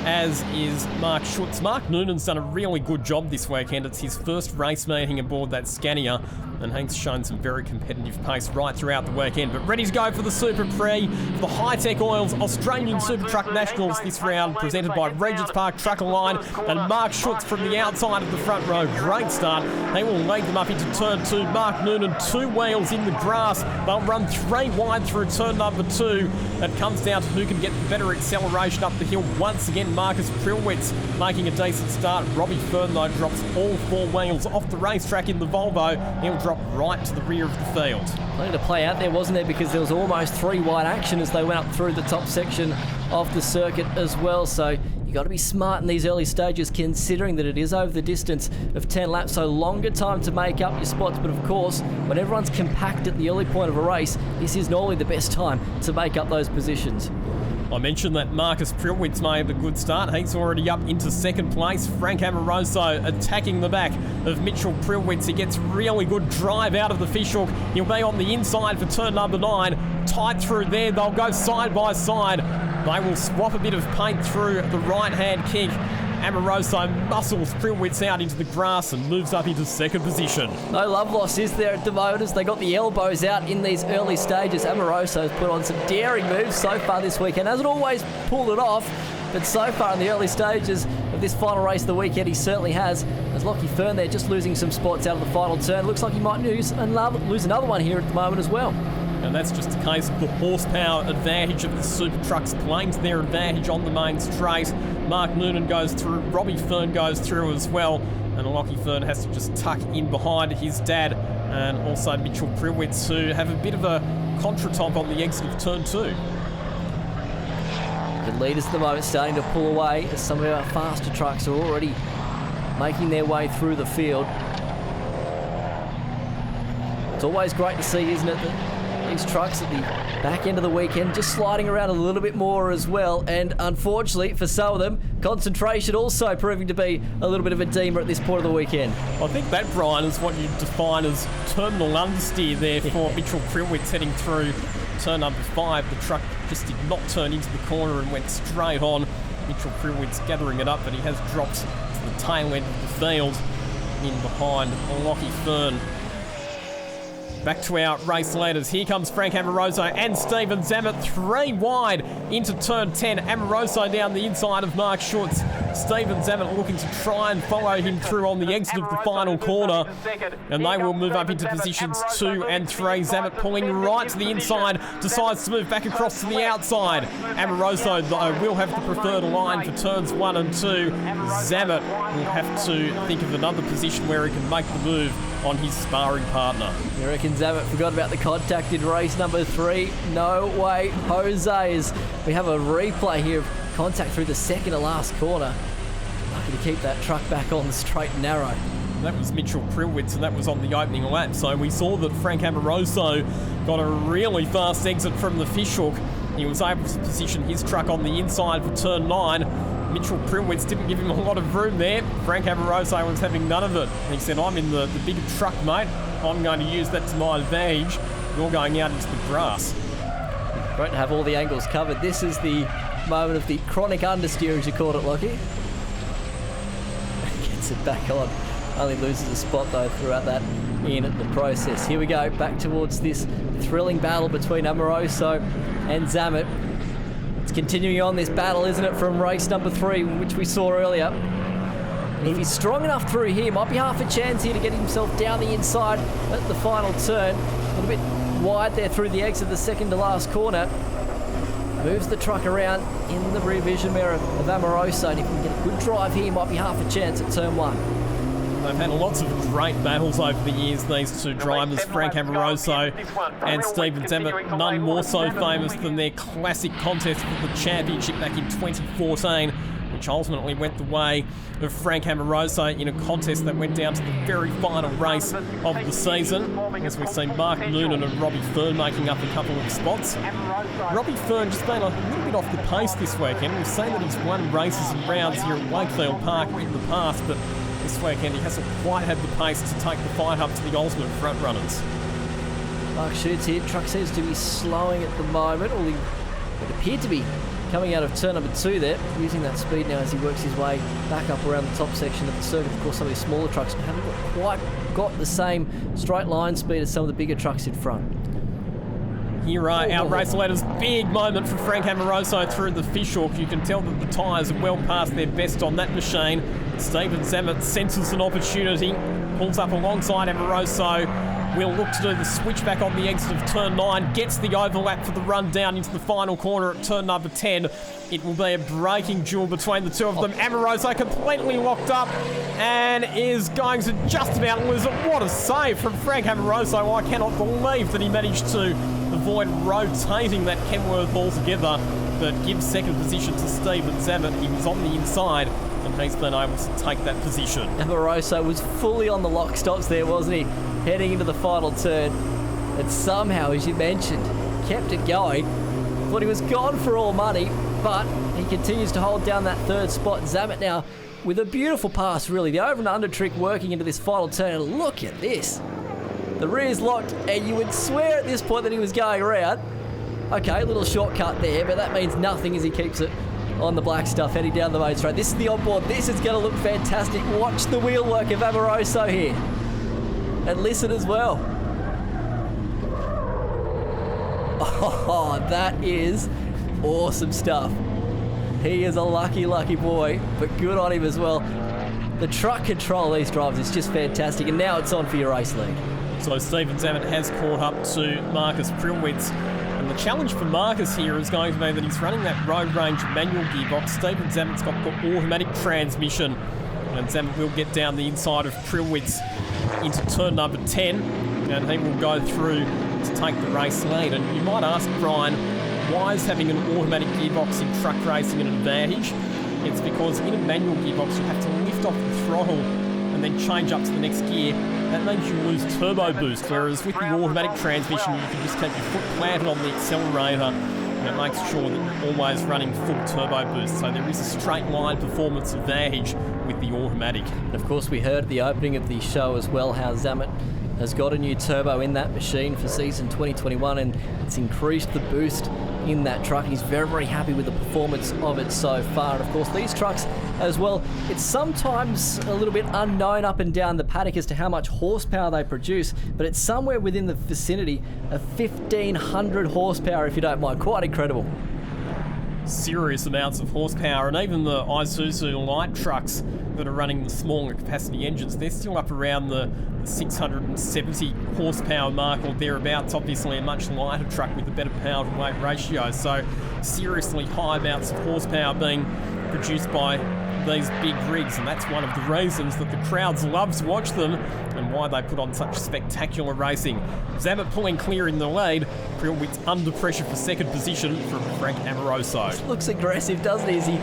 as is Mark Schutz. Mark Noonan's done a really good job this weekend. It's his first race meeting aboard that Scania, and he's shown some very competitive pace right throughout the weekend. But ready to go for the Super Pre, the Hi-Tec Oils Australian Super Truck Nationals this round, presented by Regents Park Trucker Line, and Mark Schutz from the outside of the front row. Great start. They will lead them up into turn 2. Mark Noonan, 2 wheels in the grass. They'll run 3 wide through turn number 2. It comes down to who can get the better acceleration up the hill. Once again, Marcus Prilwitz making a decent start. Robbie Fern, though, drops all 4 wheels off the racetrack in the Volvo. He'll drop right to the rear of the field. Plenty to play out there, wasn't there? Because there was almost 3 wide action as they went up through the top section of the circuit as well. So you got to be smart in these early stages, considering that it is over the distance of 10 laps, so longer time to make up your spots. But of course, when everyone's compact at the early point of a race, this is normally the best time to make up those positions. I mentioned that Marcus Prilwitz made a good start. He's already up into 2nd place. Frank Amoroso attacking the back of Mitchell Prilwitz. He gets really good drive out of the fishhook. He'll be on the inside for turn number 9. Tight through there. They'll go side by side. They will swap a bit of paint through the right-hand kick. Amoroso muscles Prilwitz out into the grass and moves up into 2nd position. No love lost, is there, at the moment, as they got the elbows out in these early stages. Amoroso's put on some daring moves so far this weekend. Hasn't always pulled it off, but so far in the early stages of this final race of the weekend, he certainly has. As Lockie Fern there just losing some spots out of the final turn. Looks like he might lose another one here at the moment as well. And that's just a case of the horsepower advantage of the super trucks playing to their advantage on the main straight. Mark Noonan goes through, Robbie Fern goes through as well, and Lockie Fern has to just tuck in behind his dad and also Mitchell Prilwitz, who have a bit of a contretemps on the exit of turn 2. The leaders at the moment starting to pull away as some of our faster trucks are already making their way through the field. It's always great to see, isn't it, that these trucks at the back end of the weekend just sliding around a little bit more as well, and unfortunately for some of them, concentration also proving to be a little bit of a deemer at this point of the weekend. I think that, Brian, is what you define as terminal understeer there for Mitchell Prilwitz heading through turn number 5. The truck just did not turn into the corner and went straight on. Mitchell Prilwitz gathering it up, but he has dropped to the tail end of the field in behind Lockie Fern. Back to our race leaders. Here comes Frank Amoroso and Stephen Zammit, 3 wide into turn 10. Amoroso down the inside of Mark Schutz. Stephen Zammit looking to try and follow him through on the exit of the final corner. And they will move up into positions 2 and 3. Zammit pulling right to the inside, decides to move back across to the outside. Amoroso, though, will have the preferred line for turns 1 and 2. Zammit will have to think of another position where he can make the move on his sparring partner. You reckon Zammit forgot about the contact in race number 3? No way, Jose. As we have a replay here of contact through the second to last corner. Lucky to keep that truck back on the straight and narrow. That was Mitchell Prilwitz, and that was on the opening lap. So we saw that Frank Amoroso got a really fast exit from the fishhook. He was able to position his truck on the inside for turn 9. Mitchell Prilwitz didn't give him a lot of room there. Frank Amoroso was having none of it. He said, I'm in the bigger truck, mate. I'm going to use that to my advantage. You're going out into the grass. Great to have all the angles covered. This is the moment of the chronic understeer, as you called it, Lockie. Gets it back on. Only loses a spot, though, throughout that in the process. Here we go, back towards this thrilling battle between Amoroso and Zammit. It's continuing on, this battle, isn't it, from race number 3, which we saw earlier. And if he's strong enough through here, might be half a chance here to get himself down the inside at the final turn. A little bit wide there through the exit of the second to last corner. Moves the truck around in the rear vision mirror of Amoroso, and if we can get a good drive here, might be half a chance at turn 1. They've had lots of great battles over the years, these two drivers, Frank Amoroso and Stephen Zammit. None more so famous than their classic contest for the championship back in 2014, which ultimately went the way of Frank Amoroso in a contest that went down to the very final race of the season, as we've seen Mark Noonan and Robbie Fern making up a couple of spots. Robbie Fern just been a little bit off the pace this weekend. We've seen that he's won races and rounds here at Wakefield Park in the past, but this weekend he hasn't quite had the pace to take the fight up to the ultimate front runners. Mark Schutz here. Truck seems to be slowing at the moment. Or it appeared to be coming out of turn number 2 there, using that speed now as he works his way back up around the top section of the circuit. Of course, some of these smaller trucks haven't quite got the same straight line speed as some of the bigger trucks in front. Here are our race leaders. Big moment for Frank Amoroso through the fishhook. You can tell that the tyres are well past their best on that machine. Stephen Zammit senses an opportunity, pulls up alongside Amoroso. Will look to do the switchback on the exit of turn 9, gets the overlap for the run down into the final corner at turn number 10. It will be a braking duel between the two of them. Amoroso completely locked up and is going to just about lose it. What a save from Frank Amoroso. I cannot believe that he managed to avoid rotating that Kenworth altogether, but gives second position to Stephen Zammit. He was on the inside and he's been able to take that position. Amoroso was fully on the lock stops there, wasn't he? Heading into the final turn, and somehow, as you mentioned, kept it going. Thought he was gone for all money, but he continues to hold down that third spot. Zammit now with a beautiful pass, really. The over and under trick working into this final turn. And look at this. The rear's locked, and you would swear at this point that he was going around. Okay, a little shortcut there, but that means nothing as he keeps it on the black stuff heading down the main straight. This is the onboard. This is going to look fantastic. Watch the wheel work of Amoroso here. And listen as well. Oh, that is awesome stuff. He is a lucky, lucky boy, but good on him as well. The truck control of these drivers is just fantastic, and now it's on for your race lead. So Stephen Zammit has caught up to Marcus Prilwitz, and the challenge for Marcus here is going to be that he's running that road range manual gearbox. Stephen Zammit's got the automatic transmission, and Zammit will get down the inside of Prilwitz into turn number 10, and he will go through to take the race lead. And you might ask, Brian, why is having an automatic gearbox in truck racing an advantage? It's because in a manual gearbox you have to lift off the throttle and then change up to the next gear. That means you lose turbo boost, whereas with the automatic transmission you can just keep your foot planted on the accelerator, and it makes sure that you're always running full turbo boost. So there is a straight line performance advantage with the automatic. And of course we heard at the opening of the show as well how Zammit has got a new turbo in that machine for season 2021, and it's increased the boost in that truck. He's very, very happy with the performance of it so far. And of course, these trucks as well, it's sometimes a little bit unknown up and down the paddock as to how much horsepower they produce, but it's somewhere within the vicinity of 1,500 horsepower, if you don't mind. Quite incredible. Serious amounts of horsepower, and even the Isuzu light trucks that are running the smaller capacity engines, they're still up around the 670 horsepower mark or thereabouts. Obviously a much lighter truck with a better power to weight ratio, so seriously high amounts of horsepower being produced by these big rigs, and that's one of the reasons that the crowds love to watch them and why they put on such spectacular racing. Zammit pulling clear in the lead. Krillwitz under pressure for second position from Frank Amoroso. Looks aggressive, doesn't he, as he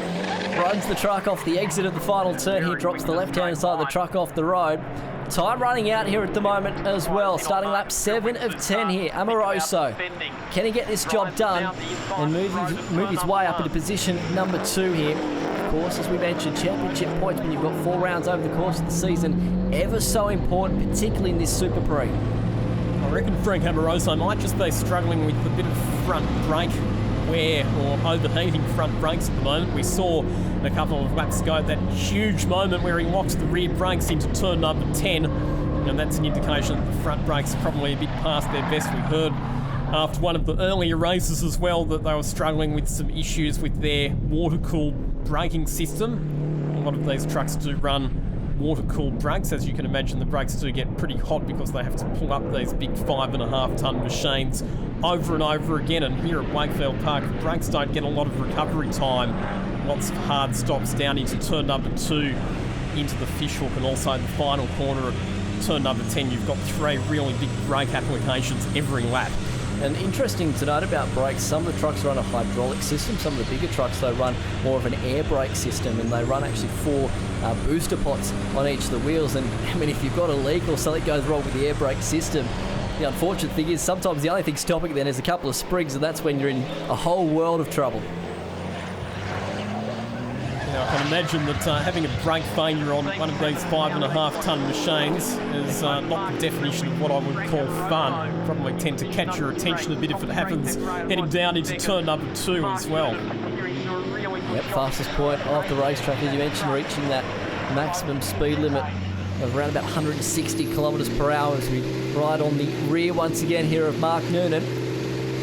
runs the truck off the exit of the final turn. He drops the left-hand side of the truck off the road. Time running out here at the moment as well. Starting lap 7 of 10 here. Amoroso. Can he get this job done and move his way up into position number 2 here? Of course, as we mentioned, championship points when you've got 4 rounds over the course of the season, ever so important, particularly in this Super Prix. I reckon Frank Amoroso might just be struggling with a bit of front brake wear or overheating front brakes at the moment. We saw a couple of laps ago that huge moment where he locks the rear brakes into turn number 10, and that's an indication that the front brakes are probably a bit past their best. We heard after one of the earlier races as well that they were struggling with some issues with their water-cooled braking system. A lot of these trucks do run water-cooled brakes. As you can imagine, the brakes do get pretty hot because they have to pull up these big 5.5-tonne machines over and over again. And here at Wakefield Park, the brakes don't get a lot of recovery time. Lots of hard stops down into turn number 2, into the fishhook, and also the final corner of turn number 10. You've got 3 really big brake applications every lap. And interesting to note about brakes, some of the trucks run a hydraulic system, some of the bigger trucks they run more of an air brake system, and they run actually 4 booster pots on each of the wheels. And I mean, if you've got a leak or something goes wrong with the air brake system, the unfortunate thing is sometimes the only thing stopping then is a couple of sprigs, and that's when you're in a whole world of trouble. I can imagine that having a brake failure on one of these 5.5-tonne machines is not the definition of what I would call fun. It'll probably tend to catch your attention a bit if it happens heading down into turn number 2 as well. Yep, fastest point off the racetrack, as you mentioned, reaching that maximum speed limit of around about 160 kilometres per hour as we ride on the rear once again here of Mark Noonan.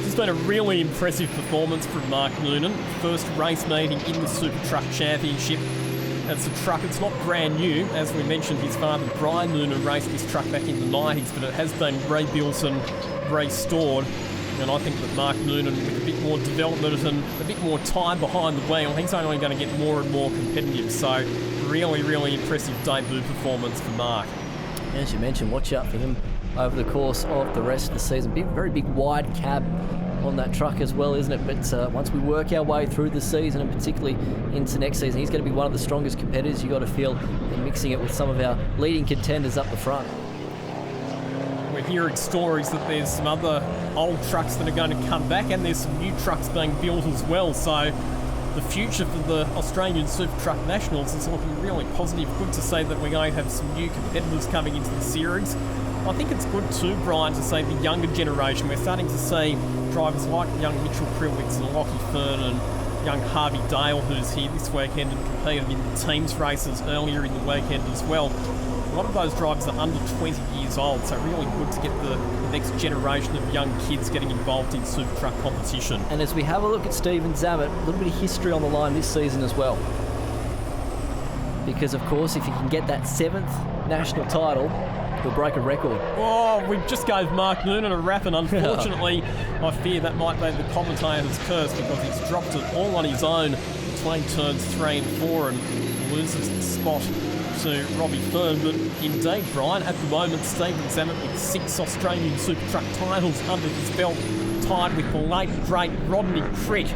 It's been a really impressive performance from Mark Noonan. First race meeting in the Super Truck Championship. It's a truck, it's not brand new. As we mentioned, his father Brian Noonan raced this truck back in the 90s, but it has been rebuilt and restored. And I think that Mark Noonan, with a bit more development and a bit more time behind the wheel, he's only going to get more and more competitive. So really, really impressive debut performance for Mark. As you mentioned, watch out for him over the course of the rest of the season. Very big wide cab on that truck as well, isn't it? But once we work our way through the season, and particularly into next season, he's going to be one of the strongest competitors you got to feel in mixing it with some of our leading contenders up the front. We're hearing stories that there's some other old trucks that are going to come back, and there's some new trucks being built as well. So the future for the Australian Super Truck Nationals is looking really positive. Good to see that we're going to have some new competitors coming into the series. I think it's good too, Brian, to say the younger generation. We're starting to see drivers like young Mitchell Krillwitz and Lockie Fern and young Harvey Dale, who's here this weekend and competed in the teams races earlier in the weekend as well. A lot of those drivers are under 20 years old, so really good to get the next generation of young kids getting involved in Super Truck competition. And as we have a look at Stephen Zammit, a little bit of history on the line this season as well. Because, of course, if he can get that 7th national title, he'll break a record. Oh, we just gave Mark Noonan a rap, and unfortunately, I fear that might be the commentator's curse because he's dropped it all on his own between turns 3 and 4 and loses the spot to Robbie Fern. But indeed, Brian, at the moment, Stephen Zammit with 6 Australian Super Truck titles under his belt, tied with the late great Rodney Crick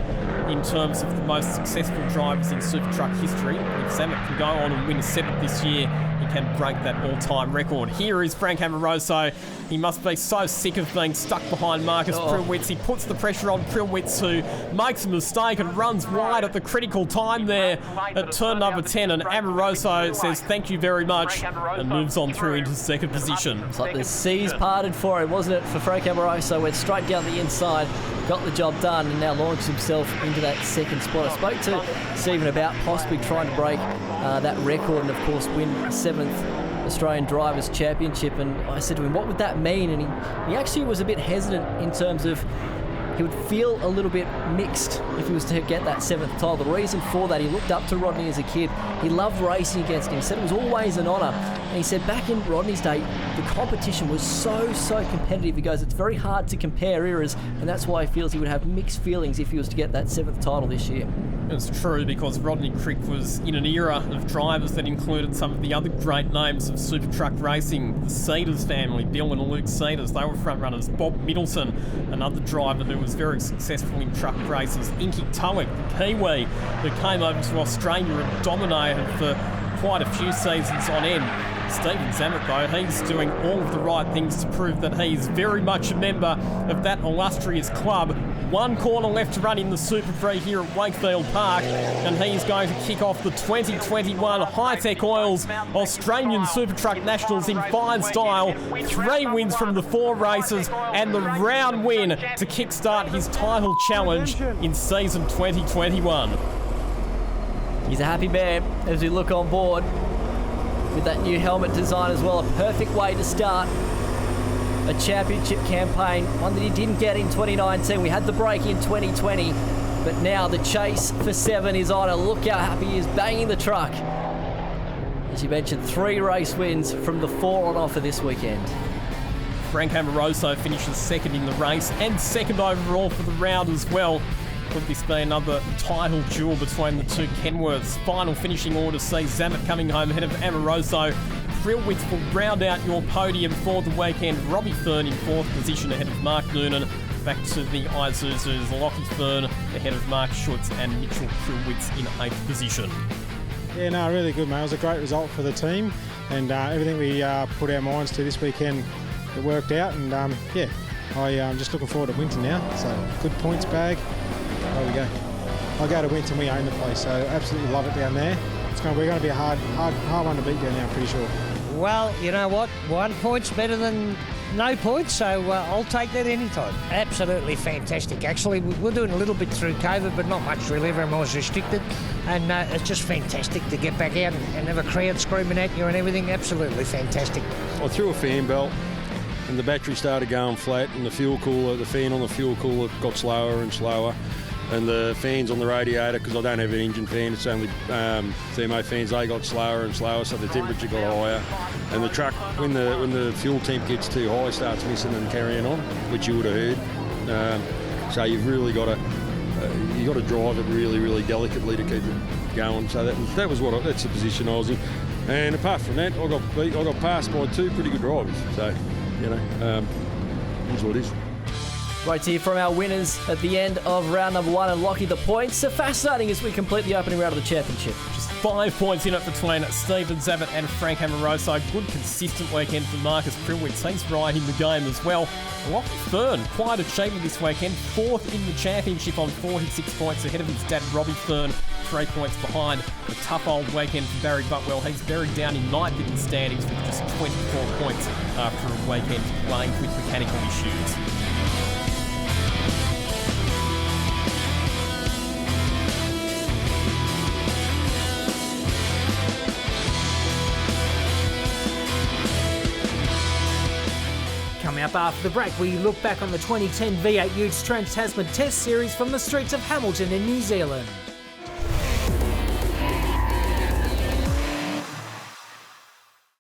in terms of the most successful drivers in Super Truck history. If Zammit can go on and win a 7th this year, he can break that all-time record. Here is Frank Amoroso. He must be so sick of being stuck behind Marcus Prilwitz. He puts the pressure on Prilwitz, who makes a mistake and runs wide at the critical time there at turn number 10. And Amoroso says thank you very much and moves on through into second position. It's like the seas parted for him, wasn't it, for Frank Amoroso? Went straight down the inside, got the job done, and now launched himself into that second spot. I spoke to Stephen about possibly trying to break that record and, of course, win a 7th Australian Drivers' Championship, and I said to him, what would that mean? And he actually was a bit hesitant in terms of he would feel a little bit mixed if he was to get that 7th title. The reason for that, he looked up to Rodney as a kid. He loved racing against him. He said it was always an honour. And he said back in Rodney's day, the competition was so competitive. He goes, it's very hard to compare eras, and that's why he feels he would have mixed feelings if he was to get that 7th title this year. It's true, because Rodney Crick was in an era of drivers that included some of the other great names of super truck racing. The Cedars family, Bill and Luke Cedars, they were front runners. Bob Middleton, another driver who was very successful in truck races. Inky Tulloch, the Kiwi, who came over to Australia and dominated for quite a few seasons on end. Stephen Zammit, though, he's doing all of the right things to prove that he's very much a member of that illustrious club. One corner left to run in the Super Free here at Wakefield Park, and he's going to kick off the 2021 Hi-Tec Oils Australian Super Truck Nationals in fine style. 3 wins from the 4 races and the round win to kickstart his title challenge in season 2021. He's a happy man as we look on board with that new helmet design as well. A perfect way to start a championship campaign, one that he didn't get in 2019. We had the break in 2020, but now the chase for 7 is on, and look how happy he is banging the truck. As you mentioned, 3 race wins from the 4 on offer this weekend. Frank Amoroso finishes second in the race and second overall for the round as well. Could this be another title duel between the two Kenworths? Final finishing order sees Zammit coming home ahead of Amoroso. Prilwitz will round out your podium for the weekend. Robbie Fern in 4th position ahead of Mark Noonan. Back to the Isuzus, Lockie Fern ahead of Mark Schutz and Mitchell Prilwitz in 8th position. Yeah, no, really good, mate. It was a great result for the team, and everything we put our minds to this weekend, it worked out, and yeah, I'm just looking forward to Winton now. So good points bag. There we go. I'll go to Winton. We own the place, so absolutely love it down there. We're going to be a hard one to beat down there, I'm pretty sure. Well, you know what? 1 point's better than no points, so I'll take that anytime. Absolutely fantastic. Actually, we're doing a little bit through COVID, but not much really. Everyone was restricted, and it's just fantastic to get back out and have a crowd screaming at you and everything. Absolutely fantastic. I threw a fan belt, and the battery started going flat, and the fan on the fuel cooler got slower and slower. And the fans on the radiator, because I don't have an engine fan, it's only thermo fans, they got slower and slower, so the temperature got higher. And the truck, when the fuel temp gets too high, starts missing and carrying on, which you would have heard. So you've really got to drive it really delicately to keep it going. So that's the position I was in. And apart from that, I got passed by 2 pretty good drivers. So here's what it is. Right here from our winners at the end of round number 1, and Lockie, the points are fascinating as we complete the opening round of the championship. Just 5 points in it between Stephen Zammit and Frank Amoroso. Good consistent weekend for Marcus Prilwitz. He's right in the game as well. Lockie Fern, quite achievement this weekend. 4th in the championship on 46 points ahead of his dad Robbie Fern. 3 points behind. A tough old weekend for Barry Butwell. He's buried down in 9th in the standings with just 24 points after a weekend playing with mechanical issues. Coming up after the break, we look back on the 2010 V8 Utes Trans-Tasman Test Series from the streets of Hamilton in New Zealand.